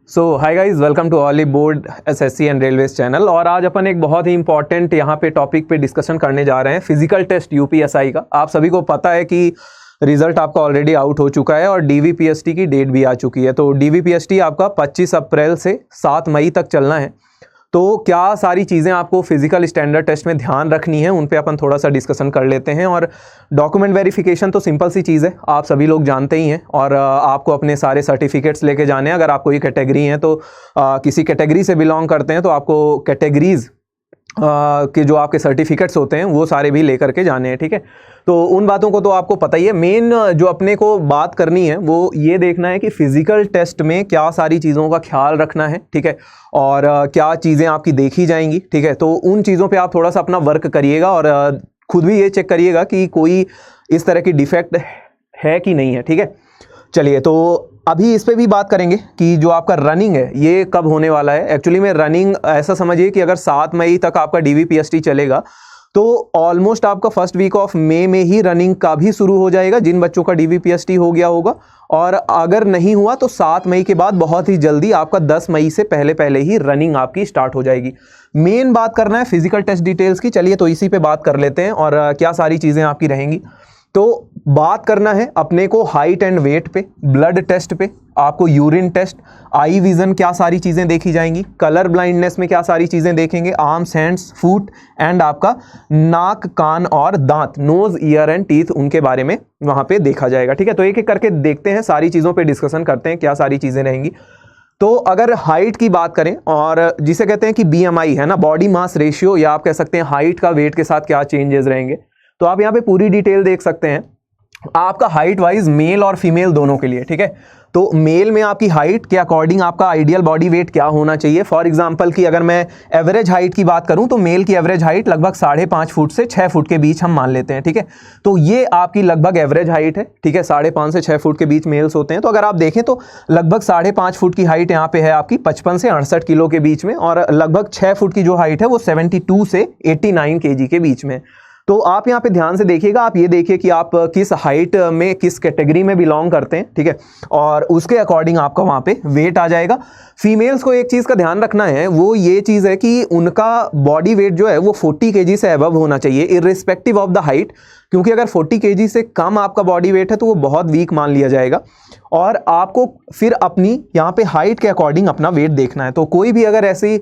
So hi guys, welcome to Olly board SSC and railways channel. और आज अपन एक बहुत ही इंपॉर्टेंट यहाँ पे टॉपिक पे डिस्कशन करने जा रहे हैं, फिजिकल टेस्ट यूपीएसआई का। आप सभी को पता है कि रिजल्ट आपका ऑलरेडी आउट हो चुका है और डीवीपीएसटी की डेट भी आ चुकी है। तो डीवीपीएसटी आपका 25 अप्रैल से 7 मई तक चलना है। तो क्या सारी चीज़ें आपको फिजिकल स्टैंडर्ड टेस्ट में ध्यान रखनी है, उन पे अपन थोड़ा सा डिस्कशन कर लेते हैं। और डॉक्यूमेंट वेरिफिकेशन तो सिंपल सी चीज़ है, आप सभी लोग जानते ही हैं। और आपको अपने सारे सर्टिफिकेट्स लेके जाने हैं। अगर आप कोई कैटेगरी हैं तो किसी कैटेगरी से बिलोंग करते हैं तो आपको कैटेगरीज के जो आपके सर्टिफिकेट्स होते हैं वो सारे भी लेकर के जाने हैं, ठीक है। तो उन बातों को तो आपको पता ही है। मेन जो अपने को बात करनी है वो ये देखना है कि फिजिकल टेस्ट में क्या सारी चीज़ों का ख्याल रखना है, ठीक है। और क्या चीज़ें आपकी देखी जाएंगी, ठीक है। तो उन चीज़ों पे आप थोड़ा सा अपना वर्क करिएगा और खुद भी ये चेक करिएगा कि कोई इस तरह की डिफेक्ट है कि नहीं है, ठीक है। चलिए, तो अभी इस पे भी बात करेंगे कि जो आपका रनिंग है ये कब होने वाला है। एक्चुअली में रनिंग ऐसा समझिए कि अगर 7 मई तक आपका डीवीपीएसटी चलेगा तो ऑलमोस्ट आपका फर्स्ट वीक ऑफ मई में ही रनिंग का भी शुरू हो जाएगा, जिन बच्चों का डीवीपीएसटी हो गया होगा। और अगर नहीं हुआ तो 7 मई के बाद बहुत ही जल्दी आपका 10 मई से पहले पहले ही रनिंग आपकी स्टार्ट हो जाएगी। मेन बात करना है फिजिकल टेस्ट डिटेल्स की। चलिए, तो इसी पे बात कर लेते हैं और क्या सारी चीज़ें आपकी रहेंगी। तो बात करना है अपने को हाइट एंड वेट पे, ब्लड टेस्ट पे, आपको यूरिन टेस्ट, आई विजन क्या सारी चीज़ें देखी जाएंगी, कलर ब्लाइंडनेस में क्या सारी चीज़ें देखेंगे, आर्म्स, हैंड्स, फुट एंड आपका नाक, कान और दांत, नोज, ईयर एंड टीथ, उनके बारे में वहाँ पे देखा जाएगा, ठीक है। तो एक एक करके देखते हैं, सारी चीज़ों पे डिस्कशन करते हैं क्या सारी चीज़ें रहेंगी। तो अगर हाइट की बात करें और जिसे कहते हैं कि बीएमआई है ना, बॉडी मास रेशियो, या आप कह सकते हैं हाइट का वेट के साथ क्या चेंजेस रहेंगे, तो आप यहाँ पे पूरी डिटेल देख सकते हैं आपका हाइट वाइज मेल और फीमेल दोनों के लिए, ठीक है। तो मेल में आपकी हाइट के अकॉर्डिंग आपका आइडियल बॉडी वेट क्या होना चाहिए। फॉर एग्जांपल की अगर मैं एवरेज हाइट की बात करूं तो मेल की एवरेज हाइट लगभग 5.5 फुट से 6 फुट के बीच हम मान लेते हैं, ठीक है। तो ये आपकी लगभग एवरेज हाइट है, ठीक है। 5.5 से 6 फुट के बीच मेल्स होते हैं। तो अगर आप देखें तो लगभग 5.5 फुट की हाइट यहाँ पे है आपकी 55 से 68 किलो के बीच में, और लगभग 6 फुट की जो हाइट है वो 72 से 89 kg के बीच में। तो आप यहाँ पे ध्यान से देखिएगा, आप ये देखिए कि आप किस हाइट में, किस कैटेगरी में बिलोंग करते हैं, ठीक है। और उसके अकॉर्डिंग आपका वहाँ पे वेट आ जाएगा। फीमेल्स को एक चीज़ का ध्यान रखना है, वो ये चीज़ है कि उनका बॉडी वेट जो है वो 40 kg से अबव होना चाहिए, इर्रिस्पेक्टिव ऑफ द हाइट। क्योंकि अगर 40 kg से कम आपका बॉडी वेट है तो वो बहुत वीक मान लिया जाएगा, और आपको फिर अपनी यहाँ पे हाइट के अकॉर्डिंग अपना वेट देखना है। तो कोई भी अगर ऐसी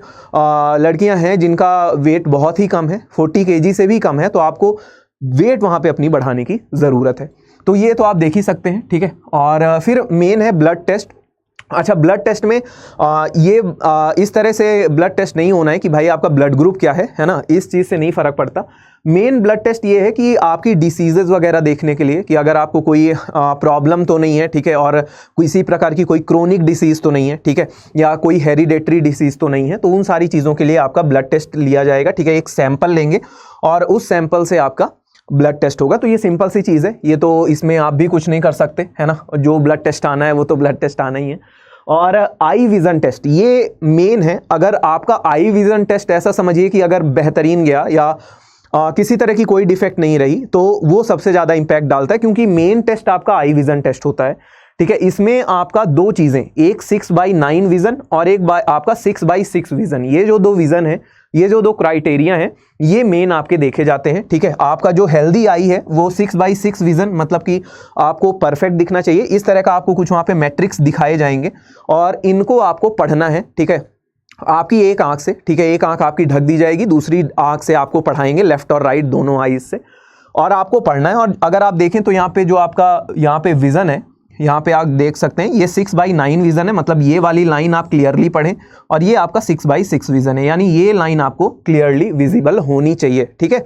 लड़कियां हैं जिनका वेट बहुत ही कम है, 40 kg से भी कम है, तो आपको वेट वहाँ पे अपनी बढ़ाने की ज़रूरत है। तो ये तो आप देख ही सकते हैं, ठीक है। और फिर मेन है ब्लड टेस्ट। अच्छा, ब्लड टेस्ट में इस तरह से ब्लड टेस्ट नहीं होना है कि भाई आपका ब्लड ग्रुप क्या है ना, इस चीज़ से नहीं फ़र्क पड़ता। मेन ब्लड टेस्ट ये है कि आपकी डिसीजेज वगैरह देखने के लिए कि अगर आपको कोई प्रॉब्लम तो नहीं है, ठीक है, और किसी प्रकार की कोई क्रोनिक डिसीज़ तो नहीं है, ठीक है, या कोई हेरिडेटरी डिसीज़ तो नहीं है। तो उन सारी चीज़ों के लिए आपका ब्लड टेस्ट लिया जाएगा, ठीक है। एक सैंपल लेंगे और उस सैंपल से आपका ब्लड टेस्ट होगा। तो ये सिंपल सी चीज़ है, ये तो इसमें आप भी कुछ नहीं कर सकते, है ना। जो ब्लड टेस्ट आना है वो तो ब्लड टेस्ट आना ही है। और आई विज़न टेस्ट ये मेन है। अगर आपका आई विज़न टेस्ट ऐसा समझिए कि अगर बेहतरीन गया या किसी तरह की कोई डिफेक्ट नहीं रही तो वो सबसे ज़्यादा इंपैक्ट डालता है, क्योंकि मेन टेस्ट आपका आई विज़न टेस्ट होता है, ठीक है। इसमें आपका दो चीज़ें, एक 6/9 विज़न और एक आपका 6/6 विज़न, ये जो दो विज़न है, ये जो दो क्राइटेरिया हैं, ये मेन आपके देखे जाते हैं, ठीक है। आपका जो हेल्दी आई है वो 6/6 विज़न, मतलब कि आपको परफेक्ट दिखना चाहिए। इस तरह का आपको कुछ वहाँ पे मैट्रिक्स दिखाए जाएंगे और इनको आपको पढ़ना है, ठीक है। आपकी एक आंख से, ठीक है, एक आंख आपकी ढक दी जाएगी, दूसरी आंख से आपको पढ़ाएंगे, लेफ्ट और राइट दोनों आईज से, और आपको पढ़ना है। और अगर आप देखें तो यहाँ पे जो आपका यहाँ पे विज़न है, यहाँ पे आप देख सकते हैं ये 6/9 विज़न है, मतलब ये वाली लाइन आप क्लियरली पढ़ें, और ये आपका 6/6 विज़न है, यानी ये लाइन आपको क्लियरली विजिबल होनी चाहिए, ठीक है।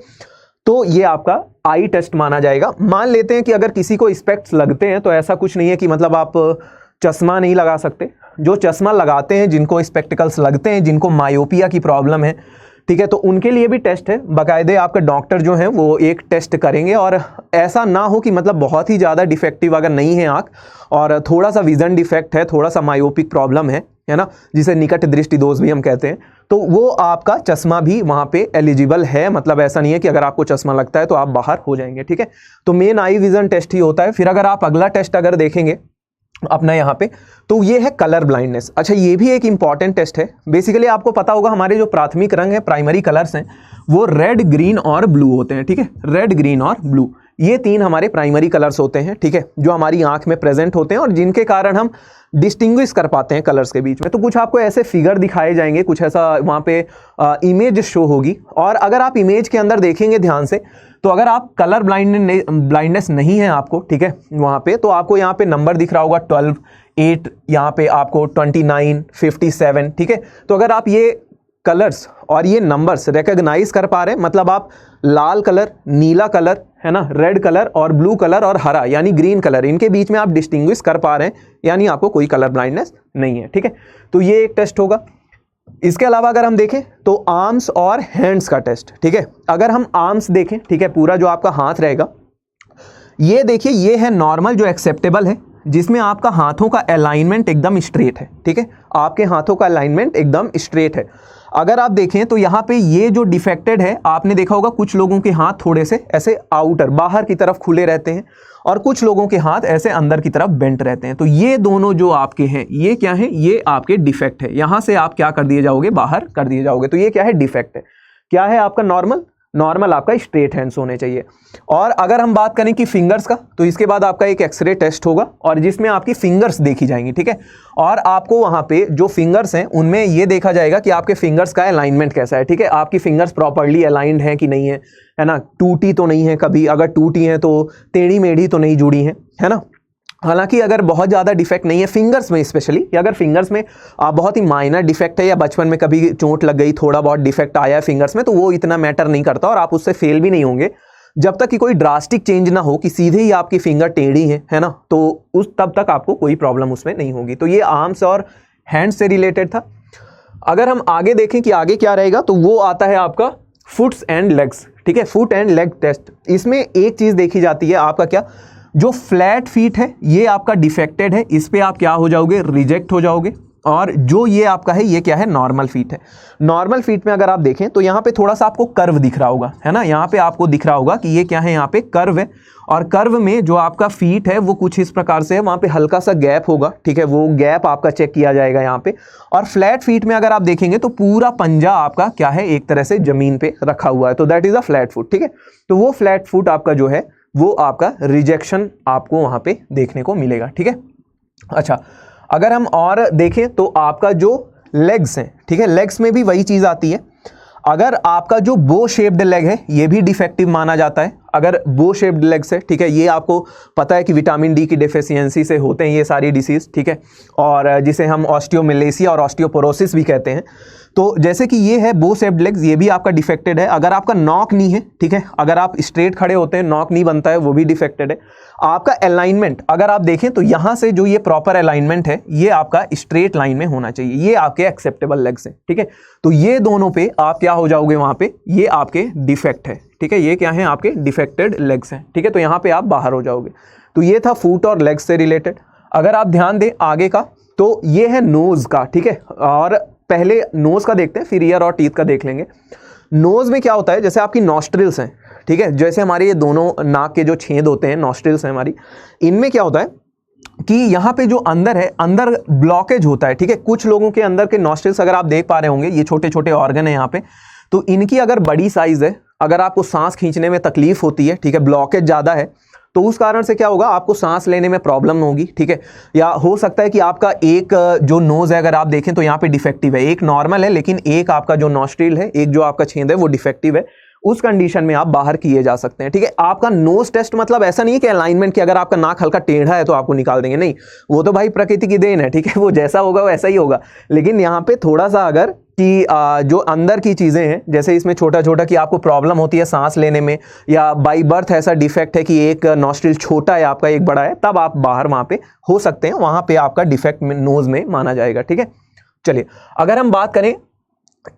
तो ये आपका आई टेस्ट माना जाएगा। मान लेते हैं कि अगर किसी को स्पेक्ट्स लगते हैं तो ऐसा कुछ नहीं है कि मतलब आप चश्मा नहीं लगा सकते। जो चश्मा लगाते हैं, जिनको स्पेक्टिकल्स लगते हैं, जिनको मायोपिया की प्रॉब्लम है, ठीक है, तो उनके लिए भी टेस्ट है। बाकायदे आपके डॉक्टर जो हैं वो एक टेस्ट करेंगे, और ऐसा ना हो कि मतलब बहुत ही ज़्यादा डिफेक्टिव अगर नहीं है आँख और थोड़ा सा विज़न डिफेक्ट है, थोड़ा सा मायोपिक प्रॉब्लम है ना, जिसे निकट दृष्टि दोष भी हम कहते हैं, तो वो आपका चश्मा भी वहाँ पे एलिजिबल है। मतलब ऐसा नहीं है कि अगर आपको चश्मा लगता है तो आप बाहर हो जाएंगे, ठीक है। तो मेन आई विज़न टेस्ट ही होता है। फिर अगर आप अगला टेस्ट अगर देखेंगे अपना यहाँ पे। तो ये है कलर ब्लाइंडनेस। अच्छा, ये भी एक इंपॉर्टेंट टेस्ट है। बेसिकली आपको पता होगा हमारे जो प्राथमिक रंग है, प्राइमरी कलर्स हैं, वो रेड, ग्रीन और ब्लू होते हैं। ठीक है, रेड, ग्रीन और ब्लू, ये तीन हमारे प्राइमरी कलर्स होते हैं। ठीक है, जो हमारी आंख में प्रेजेंट होते हैं और जिनके कारण हम डिस्टिंग्विश कर पाते हैं कलर्स के बीच में। तो कुछ आपको ऐसे फिगर दिखाए जाएंगे, कुछ ऐसा वहाँ पे इमेज शो होगी, और अगर आप इमेज के अंदर देखेंगे ध्यान से, तो अगर आप कलर ब्लाइंडनेस नहीं है आपको, ठीक है, वहाँ पे, तो आपको यहाँ पे नंबर दिख रहा होगा 12, 8, यहाँ पे आपको 29, 57। ठीक है, तो अगर आप ये कलर्स और ये नंबर्स रिकॉग्नाइज कर पा रहे हैं, मतलब आप लाल कलर, नीला कलर, है ना, रेड कलर और ब्लू कलर और हरा यानी ग्रीन कलर, इनके बीच में आप डिस्टिंग्विश कर पा रहे हैं, यानी आपको कोई कलर ब्लाइंडनेस नहीं है। ठीक है, तो ये एक टेस्ट होगा। इसके अलावा अगर हम देखें तो आर्म्स और हैंड्स का टेस्ट। ठीक है, अगर हम आर्म्स देखें, ठीक है, पूरा जो आपका हाथ रहेगा, ये देखिए, ये है नॉर्मल जो एक्सेप्टेबल है, जिसमें आपका हाथों का अलाइनमेंट एकदम स्ट्रेट है। ठीक है, आपके हाथों का अलाइनमेंट एकदम स्ट्रेट है। अगर आप देखें तो यहाँ पे ये जो डिफेक्टेड है, आपने देखा होगा कुछ लोगों के हाथ थोड़े से ऐसे आउटर, बाहर की तरफ खुले रहते हैं, और कुछ लोगों के हाथ ऐसे अंदर की तरफ बेंट रहते हैं। तो ये दोनों जो आपके हैं, ये क्या है, ये आपके डिफेक्ट है। यहाँ से आप क्या कर दिए जाओगे, बाहर कर दिए जाओगे। तो ये क्या है, डिफेक्ट है। क्या है आपका नॉर्मल आपका स्ट्रेट हैंड्स होने चाहिए। और अगर हम बात करें कि फिंगर्स का, तो इसके बाद आपका एक एक्सरे टेस्ट होगा, और जिसमें आपकी फिंगर्स देखी जाएंगी। ठीक है, और आपको वहां पे जो फिंगर्स हैं उनमें ये देखा जाएगा कि आपके फिंगर्स का अलाइनमेंट कैसा है। ठीक है, आपकी फिंगर्स प्रॉपर्ली अलाइंड है कि नहीं है ना, टूटी तो नहीं है कभी, अगर टूटी है तो टेढ़ी मेढ़ी तो नहीं जुड़ी है ना। हालांकि अगर बहुत ज़्यादा डिफेक्ट नहीं है फिंगर्स में, स्पेशली अगर फिंगर्स में बहुत ही माइनर डिफेक्ट है, या बचपन में कभी चोट लग गई, थोड़ा बहुत डिफेक्ट आया है फिंगर्स में, तो वो इतना मैटर नहीं करता और आप उससे फेल भी नहीं होंगे, जब तक कि कोई ड्रास्टिक चेंज ना हो कि सीधे ही आपकी फिंगर टेढ़ी है ना, तो तब तक आपको कोई प्रॉब्लम उसमें नहीं होगी। तो ये आर्म्स और हैंड्स से रिलेटेड था। अगर हम आगे देखें कि आगे क्या रहेगा, तो वो आता है आपका फुट्स एंड लेग्स। ठीक है, फुट एंड लेग टेस्ट। इसमें एक चीज़ देखी जाती है, आपका क्या, जो फ्लैट फीट है ये आपका डिफेक्टेड है, इस पे आप क्या हो जाओगे, रिजेक्ट हो जाओगे। और जो ये आपका है, ये क्या है, नॉर्मल फीट है। नॉर्मल फीट में अगर आप देखें तो यहाँ पे थोड़ा सा आपको कर्व दिख रहा होगा, है ना, यहाँ पे आपको दिख रहा होगा कि ये क्या है, यहाँ पे कर्व है, और कर्व में जो आपका फीट है वो कुछ इस प्रकार से है, वहाँ पे हल्का सा गैप होगा। ठीक है, वो गैप आपका चेक किया जाएगा यहाँ पे। और फ्लैट फीट में अगर आप देखेंगे तो पूरा पंजा आपका क्या है, एक तरह से जमीन पे रखा हुआ है, तो that is a flat foot. ठीक है, तो वो फ्लैट फुट आपका जो है वो आपका रिजेक्शन आपको वहां पे देखने को मिलेगा। ठीक है, अच्छा, अगर हम और देखें तो आपका जो लेग्स हैं, ठीक है, लेग्स में भी वही चीज आती है। अगर आपका जो बो शेप्ड लेग है, ये भी डिफेक्टिव माना जाता है। अगर बो शेप्ड लेग्स है, ठीक है, ये आपको पता है कि विटामिन डी की डेफिशिएंसी से होते हैं ये सारी डिसीज। ठीक है, और जिसे हम ऑस्टियोमेलेसिया और ऑस्टियोपोरोसिस भी कहते हैं। तो जैसे कि ये है बो शेप्ड लेग्स, ये भी आपका डिफेक्टेड है। अगर आपका नॉक नी है, ठीक है, अगर आप स्ट्रेट खड़े होते हैं, नॉक नी बनता है, वो भी डिफेक्टेड है। आपका अलाइनमेंट अगर आप देखें तो यहां से जो ये प्रॉपर अलाइनमेंट है, ये आपका स्ट्रेट लाइन में होना चाहिए, ये आपके एक्सेप्टेबल लेग्स हैं। ठीक है, तो ये दोनों पे आप क्या हो जाओगे, वहां पे ये आपके डिफेक्ट है। ठीक है, ये क्या है, आपके डिफेक्टेड लेग्स हैं। ठीक है, तो यहां पे आप बाहर हो जाओगे। तो ये था फुट और लेग्स से रिलेटेड। अगर आप ध्यान दें आगे का, तो ये है नोज का। ठीक है, और पहले नोज का देखते हैं, फिर ईयर और टीथ का देख लेंगे। नोज में क्या होता है, जैसे आपकी नॉस्ट्रिल्स हैं, ठीक है, जैसे हमारे ये दोनों नाक के जो छेद होते हैं, नॉस्ट्रिल्स हैं हमारी, इनमें क्या होता है कि यहाँ पे जो अंदर है, अंदर ब्लॉकेज होता है। ठीक है, कुछ लोगों के अंदर के नॉस्ट्रिल्स अगर आप देख पा रहे होंगे, ये छोटे छोटे ऑर्गन है यहाँ पे, तो इनकी अगर बड़ी साइज है, अगर आपको सांस खींचने में तकलीफ होती है, ठीक है, ब्लॉकेज ज़्यादा है, तो उस कारण से क्या होगा, आपको सांस लेने में प्रॉब्लम होगी। ठीक है, या हो सकता है कि आपका एक जो नोज है, अगर आप देखें तो यहाँ पे डिफेक्टिव है, एक नॉर्मल है, लेकिन एक आपका जो नॉस्ट्रिल है, एक जो आपका छेद है वो डिफेक्टिव है। उस कंडीशन में आप बाहर किए जा सकते हैं। ठीक है, आपका नोज टेस्ट मतलब ऐसा नहीं है कि अलाइनमेंट की, अगर आपका नाक हल्का टेढ़ा है तो आपको निकाल देंगे, नहीं, वो तो भाई प्रकृति की देन है। ठीक है, वो जैसा होगा वो ऐसा ही होगा। लेकिन यहाँ पे थोड़ा सा अगर कि जो अंदर की चीज़ें हैं, जैसे इसमें छोटा छोटा कि आपको प्रॉब्लम होती है सांस लेने में, या बाई बर्थ ऐसा डिफेक्ट है कि एक नॉस्ट्रिल छोटा है आपका, एक बड़ा है, तब आप बाहर वहाँ पे हो सकते हैं, वहाँ पे आपका डिफेक्ट नोज में माना जाएगा। ठीक है, चलिए अगर हम बात करें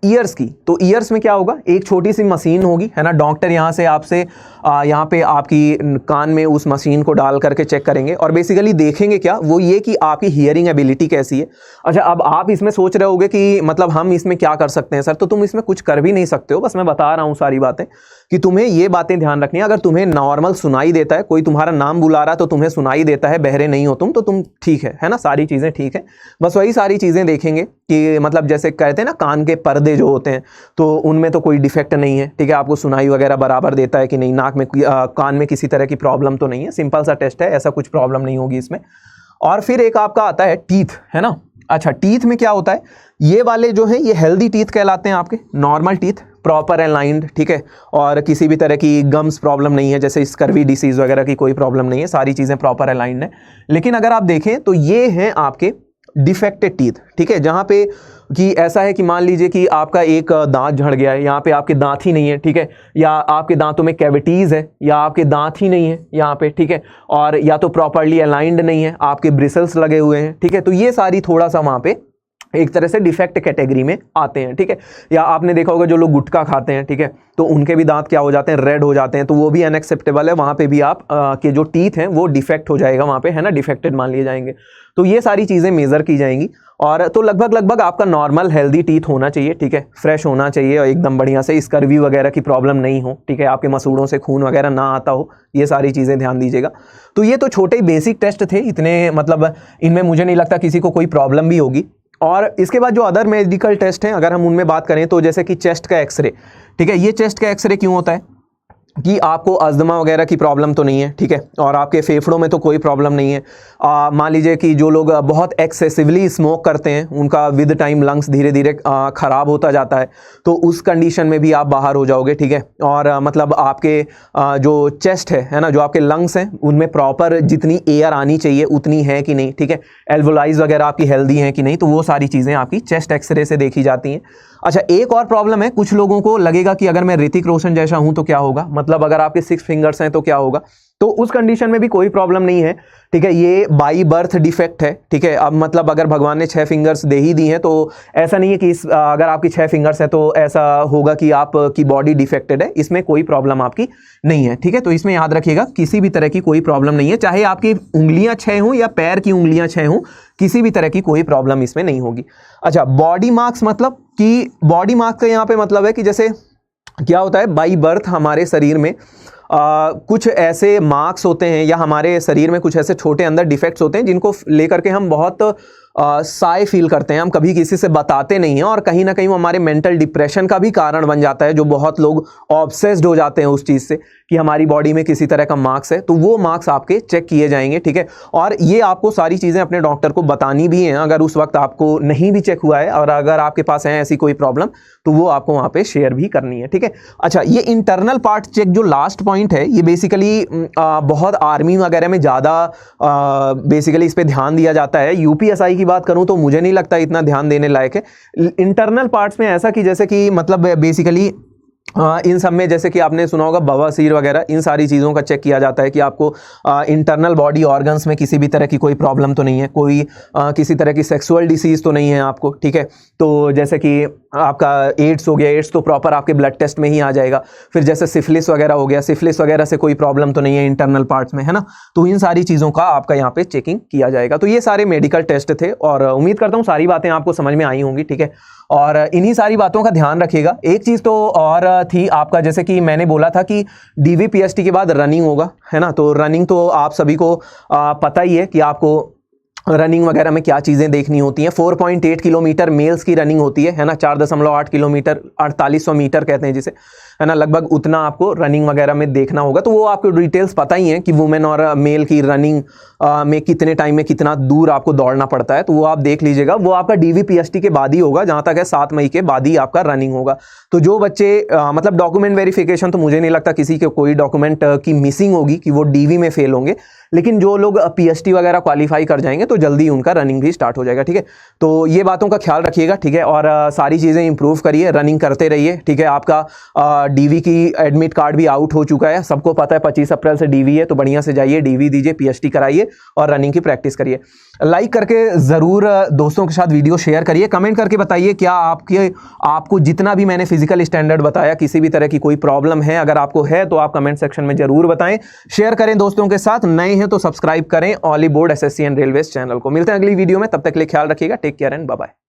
ईयर्स की, तो ईयर्स में क्या होगा, एक छोटी सी मशीन होगी, है ना, डॉक्टर यहाँ से आपसे यहाँ पे आपकी कान में उस मशीन को डाल करके चेक करेंगे, और बेसिकली देखेंगे क्या, वो ये कि आपकी हियरिंग एबिलिटी कैसी है। अच्छा, अब आप इसमें सोच रहे होगे कि मतलब हम इसमें क्या कर सकते हैं सर, तो तुम इसमें कुछ कर भी नहीं सकते हो, बस मैं बता रहा हूँ सारी बातें कि तुम्हें ये बातें ध्यान रखनी है। अगर तुम्हें नॉर्मल सुनाई देता है, कोई तुम्हारा नाम बुला रहा है तो तुम्हें सुनाई देता है, बहरे नहीं हो तुम, तो तुम ठीक है ना, सारी चीज़ें ठीक है। बस वही सारी चीज़ें देखेंगे कि मतलब जैसे कहते हैं ना कान के पर्दे जो होते हैं, तो उनमें तो कोई डिफेक्ट नहीं है, ठीक है, आपको सुनाई वगैरह बराबर देता है कि नहीं, नाक में कान में किसी तरह की प्रॉब्लम तो नहीं है, सिंपल सा टेस्ट है, ऐसा कुछ प्रॉब्लम नहीं होगी इसमें। और फिर एक आपका आता है टीथ, है ना। अच्छा, टीथ में क्या होता है, ये वाले जो हैं ये हेल्दी टीथ कहलाते हैं, आपके नॉर्मल टीथ, प्रॉपर अलाइंड, ठीक है, और किसी भी तरह की गम्स प्रॉब्लम नहीं है, जैसे स्कर्वी डिसीज़ वगैरह की कोई प्रॉब्लम नहीं है, सारी चीज़ें प्रॉपर अलाइंड है। लेकिन अगर आप देखें तो ये हैं आपके डिफेक्टेड टीथ, ठीक है, जहाँ पे कि ऐसा है कि मान लीजिए कि आपका एक दांत झड़ गया है, यहाँ पे आपके दांत ही नहीं है, ठीक है, या आपके दांतों में कैविटीज़ है, या आपके दांत ही नहीं है यहाँ पे, ठीक है, और या तो प्रॉपरली अलाइंड नहीं है, आपके ब्रिसल्स लगे हुए हैं, ठीक है, तो ये सारी थोड़ा सा वहाँ पे एक तरह से डिफेक्ट कैटेगरी में आते हैं, ठीक है। या आपने देखा होगा जो लोग गुटखा खाते हैं, ठीक है, तो उनके भी दांत क्या हो जाते हैं, रेड हो जाते हैं, तो वो भी अनएक्सेप्टेबल है, वहाँ पे भी आप के जो टीथ हैं वो डिफेक्ट हो जाएगा वहाँ पे, है ना, डिफेक्टेड मान लिए जाएंगे। तो ये सारी चीज़ें मेज़र की जाएंगी, और तो लगभग आपका नॉर्मल हेल्दी टीथ होना चाहिए, ठीक है, फ्रेश होना चाहिए और एकदम बढ़िया से, स्कर्वी वगैरह की प्रॉब्लम नहीं हो, ठीक है, आपके मसूड़ों से खून वगैरह ना आता हो, ये सारी चीज़ें ध्यान दीजिएगा। तो ये तो छोटे ही बेसिक टेस्ट थे, इतने मतलब इनमें मुझे नहीं लगता किसी को कोई प्रॉब्लम भी होगी। और इसके बाद जो अदर मेडिकल टेस्ट हैं, अगर हम उनमें बात करें तो जैसे कि चेस्ट का एक्सरे, ठीक है, ये चेस्ट का एक्सरे क्यों होता है कि आपको अस्थमा वगैरह की प्रॉब्लम तो नहीं है, ठीक है, और आपके फेफड़ों में तो कोई प्रॉब्लम नहीं है। मान लीजिए कि जो लोग बहुत एक्सेसिवली स्मोक करते हैं, उनका विद टाइम लंग्स धीरे धीरे ख़राब होता जाता है, तो उस कंडीशन में भी आप बाहर हो जाओगे, ठीक है। और मतलब आपके जो चेस्ट है ना, जो आपके लंग्स हैं, उनमें प्रॉपर जितनी एयर आनी चाहिए उतनी है कि नहीं, ठीक है, एल्वोलाइज वगैरह आपकी हेल्दी हैं कि नहीं, तो वो सारी चीज़ें आपकी चेस्ट एक्सरे से देखी जाती हैं। अच्छा, एक और प्रॉब्लम है, कुछ लोगों को लगेगा कि अगर मैं ऋतिक रोशन जैसा हूं तो क्या होगा, मतलब अगर आपके 6 फिंगर्स हैं तो क्या होगा, तो उस कंडीशन में भी कोई प्रॉब्लम नहीं है, ठीक है, ये बाई बर्थ डिफेक्ट है, ठीक है। अब मतलब अगर भगवान ने 6 फिंगर्स दे ही दी हैं तो ऐसा नहीं है कि अगर आपकी 6 फिंगर्स है तो ऐसा होगा कि आपकी बॉडी डिफेक्टेड है, इसमें कोई प्रॉब्लम आपकी नहीं है, ठीक है। तो इसमें याद रखिएगा किसी भी तरह की कोई प्रॉब्लम नहीं है, चाहे आपकी उंगलियां 6 हों या पैर की उंगलियां 6 हों, किसी भी तरह की कोई प्रॉब्लम इसमें नहीं होगी। अच्छा, बॉडी मार्क्स, मतलब कि बॉडी मार्क्स का यहाँ पे मतलब है कि जैसे क्या होता है, बाई बर्थ हमारे शरीर में कुछ ऐसे मार्क्स होते हैं, या हमारे शरीर में कुछ ऐसे छोटे अंदर डिफेक्ट्स होते हैं जिनको लेकर के हम बहुत साय फील करते हैं, हम कभी किसी से बताते नहीं हैं, और कहीं ना कहीं वो हमारे मेंटल डिप्रेशन का भी कारण बन जाता है, जो बहुत लोग ऑब्सेस्ड हो जाते हैं उस चीज़ से कि हमारी बॉडी में किसी तरह का मार्क्स है, तो वो मार्क्स आपके चेक किए जाएंगे, ठीक है। और ये आपको सारी चीज़ें अपने डॉक्टर को बतानी भी हैं, अगर उस वक्त आपको नहीं भी चेक हुआ है और अगर आपके पास है ऐसी कोई प्रॉब्लम, तो वो आपको वहाँ पे शेयर भी करनी है, ठीक है। अच्छा, ये इंटरनल पार्ट चेक जो लास्ट पॉइंट है, ये बेसिकली बहुत आर्मी वगैरह में ज़्यादा बेसिकली इस पर ध्यान दिया जाता है। यूपीएसआई की बात करूं तो मुझे नहीं लगता इतना ध्यान देने लायक है। इंटरनल पार्ट्स में ऐसा कि जैसे कि मतलब बेसिकली इन सब में जैसे कि आपने सुना होगा बवासीर वगैरह, इन सारी चीज़ों का चेक किया जाता है कि आपको इंटरनल बॉडी ऑर्गन्स में किसी भी तरह की कोई प्रॉब्लम तो नहीं है, कोई किसी तरह की सेक्सुअल डिसीज़ तो नहीं है आपको, ठीक है। तो जैसे कि आपका एड्स हो गया, एड्स तो प्रॉपर आपके ब्लड टेस्ट में ही आ जाएगा। फिर जैसे सिफिलिस वगैरह हो गया, सिफिलिस वगैरह से कोई प्रॉब्लम तो नहीं है इंटरनल पार्ट्स में, है ना। तो इन सारी चीज़ों का आपका यहाँ पे चेकिंग किया जाएगा। तो ये सारे मेडिकल टेस्ट थे, और उम्मीद करता हूँ सारी बातें आपको समझ में आई होंगी, ठीक है। और इन्हीं सारी बातों का ध्यान रखिएगा। एक चीज़ तो और थी आपका, जैसे कि मैंने बोला था कि DVPST के बाद रनिंग होगा, है ना। तो रनिंग तो आप सभी को पता ही है कि आपको रनिंग वगैरह में क्या चीज़ें देखनी होती हैं। 4.8 किलोमीटर मेल्स की रनिंग होती है ना, 4.8 किलोमीटर 4800 मीटर कहते हैं जिसे, है ना, लगभग उतना आपको रनिंग वगैरह में देखना होगा। तो वो आपको डिटेल्स पता ही हैं कि वुमेन और मेल की रनिंग में कितने टाइम में कितना दूर आपको दौड़ना पड़ता है, तो वो आप देख लीजिएगा। वो आपका DVPST के बाद ही होगा, जहाँ तक है 7 मई के बाद ही आपका रनिंग होगा। तो जो बच्चे मतलब डॉक्यूमेंट वेरिफिकेशन तो मुझे नहीं लगता किसी के कोई डॉक्यूमेंट की मिसिंग होगी कि वो DV में फेल होंगे, लेकिन जो लोग PST वगैरह क्वालिफाई कर जाएंगे तो जल्दी उनका रनिंग भी स्टार्ट हो जाएगा, ठीक है। तो ये बातों का ख्याल रखिएगा, ठीक है। और सारी चीज़ें इंप्रूव करिए, रनिंग करते रहिए, ठीक है। आपका DV की एडमिट कार्ड भी आउट हो चुका है, सबको पता है 25 अप्रैल से DV है, तो बढ़िया से जाइए, DV दीजिए, PST कराइए और रनिंग की प्रैक्टिस करिए। लाइक करके ज़रूर दोस्तों के साथ वीडियो शेयर करिए, कमेंट करके बताइए क्या आपको जितना भी मैंने फिजिकल स्टैंडर्ड बताया किसी भी तरह की कोई प्रॉब्लम है, अगर आपको है तो आप कमेंट सेक्शन में ज़रूर बताएं। शेयर करें दोस्तों के साथ, नए हैं तो सब्सक्राइब करें Oliveboard SSC and railways channel को। मिलते हैं अगली वीडियो में, तब तक के लिए ख्याल रखिएगा, take care and bye bye.